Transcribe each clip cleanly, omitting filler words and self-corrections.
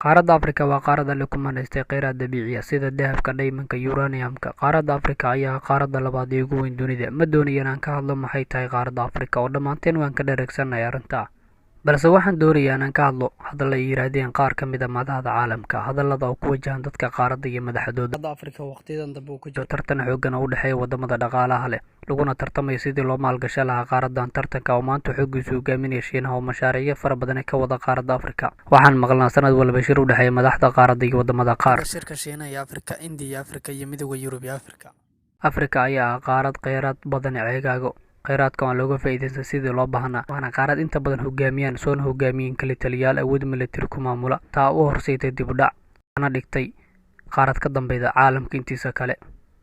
Qaaradda Afrika waa qaarad alle ku manaystay kheyraad dabiici ah sida dahabka, dhaymanka, uranium-ka. Qaaradda Afrika ayaa ah qaaradda labaad ee ugu weyn dunida. Ma doonayo inaan ka hadlo maxay tahay qaaradda Afrika oo dhammaanteen waan ka dheregsannahay arrintaa. Balse waxaan doonayaa inaan ka hadlo hadalla ay yiraahdeen qaar ka mid ah madaxda caalamka, hadallada oo ku wajahan dadka qaaradda iyo madaxdooda. Qaaradda Afrika waqtiyadan dambe uu ku jiro tartan xooggan oo u dhexeeya wadamada dhaqaalaha leh, laguna tartamayo sidii loo maalgashan lahaa qaaraddan. Tartanka oo maanta xooggiisu hogaaminaya Shiinaha oo mashaariicyo fara badan ka wada qaaradda Afrika. Waxaan maqalnaa sanad walba shir u dhexeeya madaxda qaaradda iyo wadamada qaar. Shirka Shiinaha iyo Afrika, India iyo Afrika iyo Midowga Yurub iyo Afrika. Afrika ayaa ah qaarad kheyraad badan ceegaago. kheyraadka aan looga faa'iideysan sidii loo baahnaa, waana qaarad inta badan hogaamiyaan soona hogaamiyeen kala taliyayaal awood militari ku maamula. taa u horseetay dib u dhac ana dhigtay qaarad ka dambeyda caalamka intiisa kale.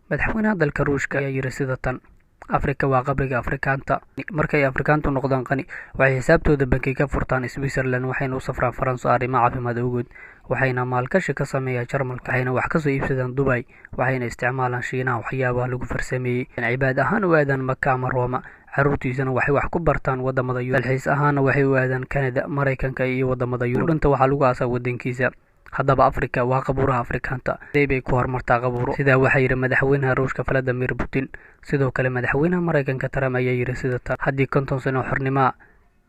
Madaxweynaha dalka Ruushka ayaa yiri sida tan: Afrika waa qabriga Afrikaanta. Markay Afrikaantu noqdaan qani, waxay xisaabtooda banki ka furtaan Switzerland, waxayna u safraan Faransa arrimo caafimaad awgood, waxayna maalgashi ka sameeyaan Jarmalka, waxayna wax ka soo iibsadaan Dubai, waxayna isticmaalaan Shiinaha waxyaabaha lagu farsameeyey. cibaad ahaan u aadaan Maka ama Roma, carruurtiisana waxay wax ku bartaan wadamada Yurub. dalxiis ahaana waxay u aadaan Kanada, Maraykanka iyo wadamada Yurub. Dhinta waxaa lagu aasaa wadankiisa. Haddaba Afrika waa qabuuraha Afrikaanta. sidee bay ku horumartaa qabuuro? Sidaa waxaa yidhi madaxweynaha Ruushka Vladimir Putin. sidoo kale madaxweynaha Maraykanka Trump ayaa yidhi sida tan: haddii 50 sano xornimo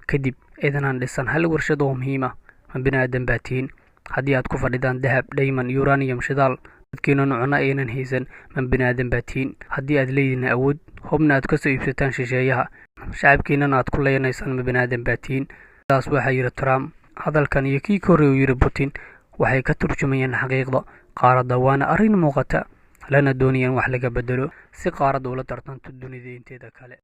kadib aydan dhisan hal warshad oo muhiim ah, ma bini'aadan baa tihiin. haddii aad ku fadhidaan dahab, diamond, uranium, shidaal, dadkiina cunno aynan haysan, ma bini'aadan baa tihiin. haddii aad leedihiin awood, hubna aad ka soo iibsataan shisheeyaha, shacabkiinana aad ku leynaysaan, ma bini'aadan baa tihiin. sidaas waxaa yidhi Trump. hadalkan iyo kii ka horreeyay uu yidhi Putin waxay ka turjumayaan xaqiiqda qaaradda, waana arrin muuqata, lana doonaya in wax laga bedelo si qaaradda ula tartanto dunida inteeda kale.